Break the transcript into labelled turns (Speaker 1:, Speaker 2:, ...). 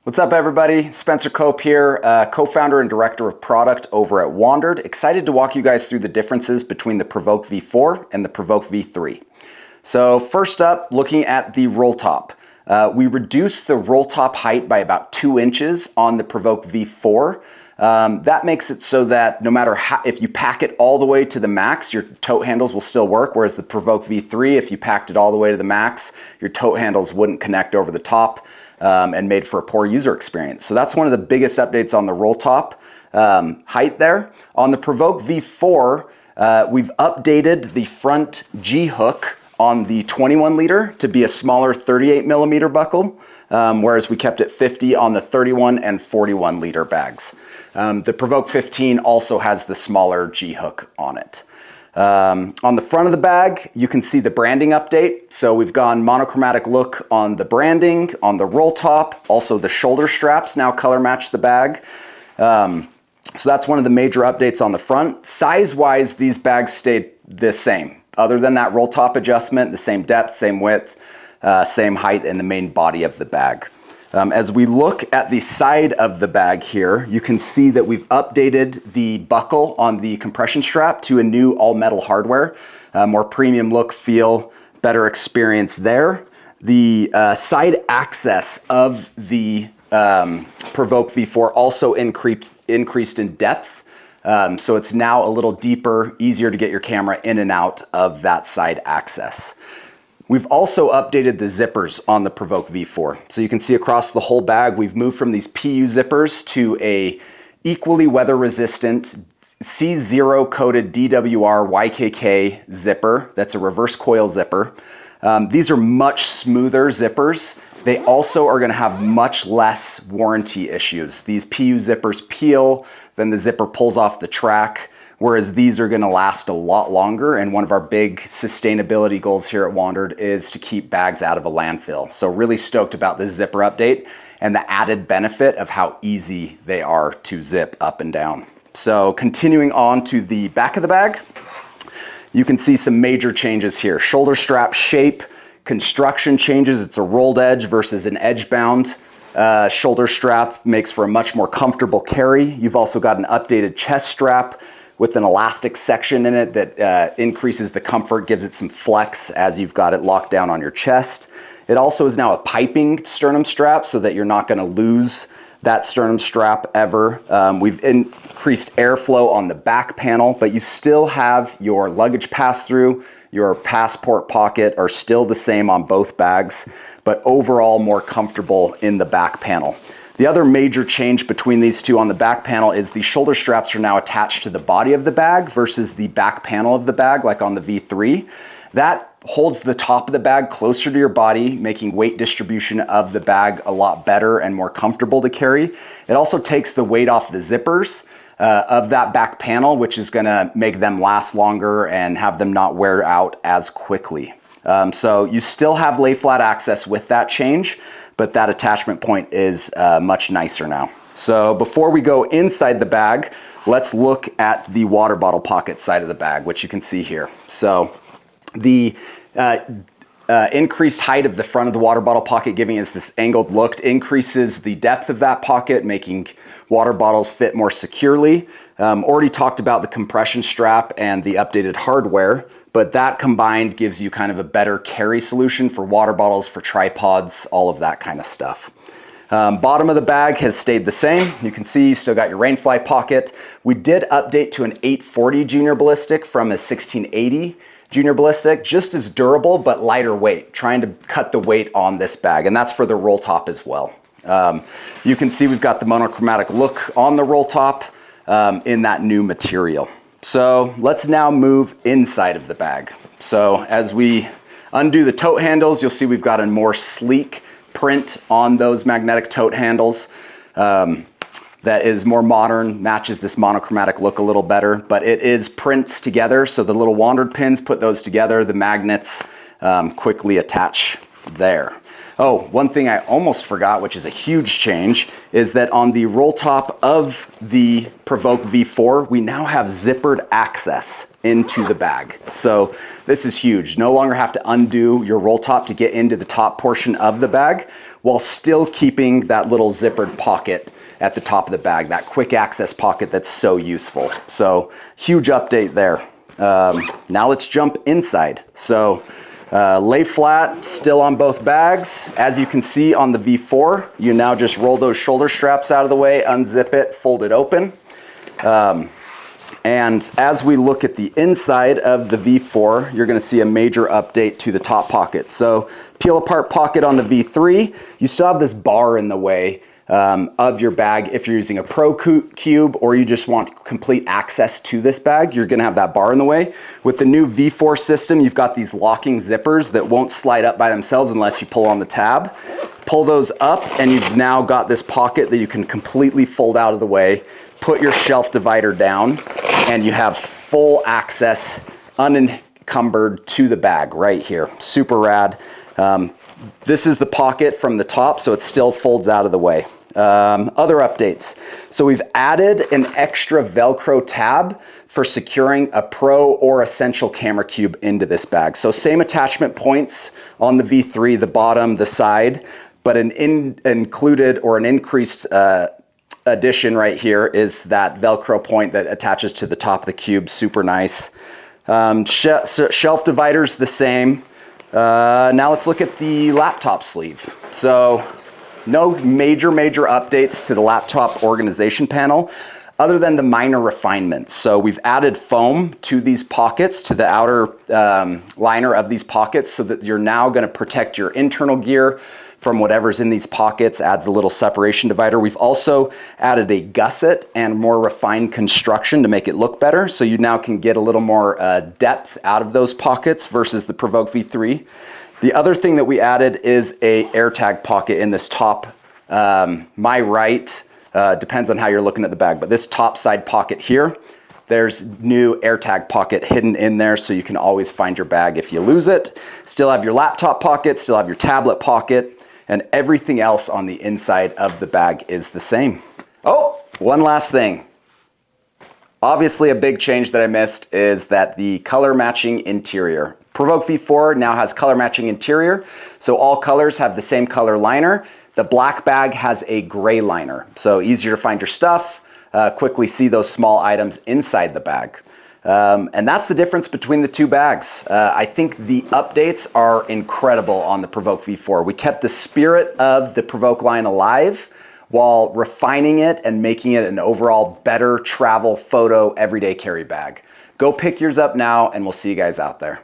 Speaker 1: What's up, everybody? Spencer Cope here, co-founder and director of product over at Wandered. Excited to walk you guys through the differences between the PRVKE V4 and the PRVKE V3. So first up, looking at the roll top. We reduced the roll top height by about 2 inches on the PRVKE V4. That makes it so that no matter how, if you pack it all the way to the max, your tote handles will still work, whereas the PRVKE V3, if you packed it all the way to the max, your tote handles wouldn't connect over the top. And made for a poor user experience. So that's one of the biggest updates on the roll top height there. On the PRVKE V4, we've updated the front G hook on the 21 liter to be a smaller 38 millimeter buckle, whereas we kept it 50 on the 31 and 41 liter bags. The PRVKE 15 also has the smaller G hook on it. On the front of the bag, you can see the branding update. So we've gone monochromatic look on the branding, on the roll top, also the shoulder straps now color match the bag. So that's one of the major updates on the front. Size-wise, these bags stayed the same. Other than that roll top adjustment, the same depth, same width, same height in the main body of the bag. As we look at the side of the bag here, you can see that we've updated the buckle on the compression strap to a new all-metal hardware. More premium look, feel, better experience there. The side access of the PRVKE V4 also increased in depth. So it's now a little deeper, easier to get your camera in and out of that side access. We've also updated the zippers on the PRVKE V4. So you can see across the whole bag, we've moved from these PU zippers to a equally weather resistant C0 coated DWR YKK zipper. That's a reverse coil zipper. These are much smoother zippers. They also are gonna have much less warranty issues. These PU zippers peel, then the zipper pulls off the track, whereas these are gonna last a lot longer. And one of our big sustainability goals here at Wandered is to keep bags out of a landfill. So really stoked about this zipper update and the added benefit of how easy they are to zip up and down. So continuing on to the back of the bag, you can see some major changes here. Shoulder strap shape, construction changes. It's a rolled edge versus an edge bound. Shoulder strap makes for a much more comfortable carry. You've also got an updated chest strap with an elastic section in it that increases the comfort, gives it some flex as you've got it locked down on your chest. It also is now a piping sternum strap so that you're not gonna lose that sternum strap ever. We've increased airflow on the back panel, but you still have your luggage pass-through, your passport pocket are still the same on both bags, but overall more comfortable in the back panel. The other major change between these two on the back panel is the shoulder straps are now attached to the body of the bag versus the back panel of the bag, like on the V3. That holds the top of the bag closer to your body, making weight distribution of the bag a lot better and more comfortable to carry. It also takes the weight off the zippers of that back panel, which is gonna make them last longer and have them not wear out as quickly. So you still have lay flat access with that change, but that attachment point is much nicer now. So before we go inside the bag, let's look at the water bottle pocket side of the bag, which you can see here. So the increased height of the front of the water bottle pocket, giving us this angled look, increases the depth of that pocket, making water bottles fit more securely. Already talked about the compression strap and the updated hardware, but that combined gives you kind of a better carry solution for water bottles, for tripods, all of that kind of stuff. Bottom of the bag has stayed the same. You can see you still got your rainfly pocket. We did update to an 840 junior ballistic from a 1680 junior ballistic, just as durable, but lighter weight, trying to cut the weight on this bag, and that's for the roll top as well. You can see we've got the monochromatic look on the roll top in that new material. So let's now move inside of the bag. So as we undo the tote handles, you'll see we've got a more sleek print on those magnetic tote handles that is more modern, matches this monochromatic look a little better, but it is prints together. So the little Wandered pins, put those together, the magnets quickly attach there. Oh, one thing I almost forgot, which is a huge change, is that on the roll top of the PRVKE V4, we now have zippered access into the bag. So this is huge. No longer have to undo your roll top to get into the top portion of the bag. while still keeping that little zippered pocket at the top of the bag, that quick access pocket that's so useful. So huge update there. Now let's jump inside. So lay flat, still on both bags. As you can see on the V4, you now just roll those shoulder straps out of the way, unzip it, fold it open. And as we look at the inside of the V4, you're gonna see a major update to the top pocket. So peel apart pocket on the V3, you still have this bar in the way of your bag. If you're using a Pro Cube or you just want complete access to this bag, you're gonna have that bar in the way. With the new V4 system, you've got these locking zippers that won't slide up by themselves unless you pull on the tab. Pull those up and you've now got this pocket that you can completely fold out of the way, put your shelf divider down, and you have full access, unencumbered to the bag right here. Super rad. This is the pocket from the top, so it still folds out of the way. Other updates. So we've added an extra Velcro tab for securing a Pro or Essential camera cube into this bag. So same attachment points on the V3, the bottom, the side, but an included or an increased addition right here is that Velcro point that attaches to the top of the cube. Super nice. Shelf divider's the same. Now let's look at the laptop sleeve. So no major updates to the laptop organization panel other than the minor refinements. So we've added foam to these pockets, to the outer liner of these pockets, so that you're now gonna protect your internal gear from whatever's in these pockets, adds a little separation divider. We've also added a gusset and more refined construction to make it look better. So you now can get a little more depth out of those pockets versus the PRVKE V3. The other thing that we added is a AirTag pocket in this top, my right, depends on how you're looking at the bag, but this top side pocket here, there's new AirTag pocket hidden in there so you can always find your bag if you lose it. Still have your laptop pocket, still have your tablet pocket, and everything else on the inside of the bag is the same. Oh, one last thing. Obviously a big change that I missed is that the color matching interior. PRVKE V4 now has color matching interior, so all colors have the same color liner. The black bag has a gray liner, so easier to find your stuff, quickly see those small items inside the bag. And that's the difference between the two bags. I think the updates are incredible on the PRVKE V4. We kept the spirit of the PRVKE line alive while refining it and making it an overall better travel photo everyday carry bag. Go pick yours up now and we'll see you guys out there.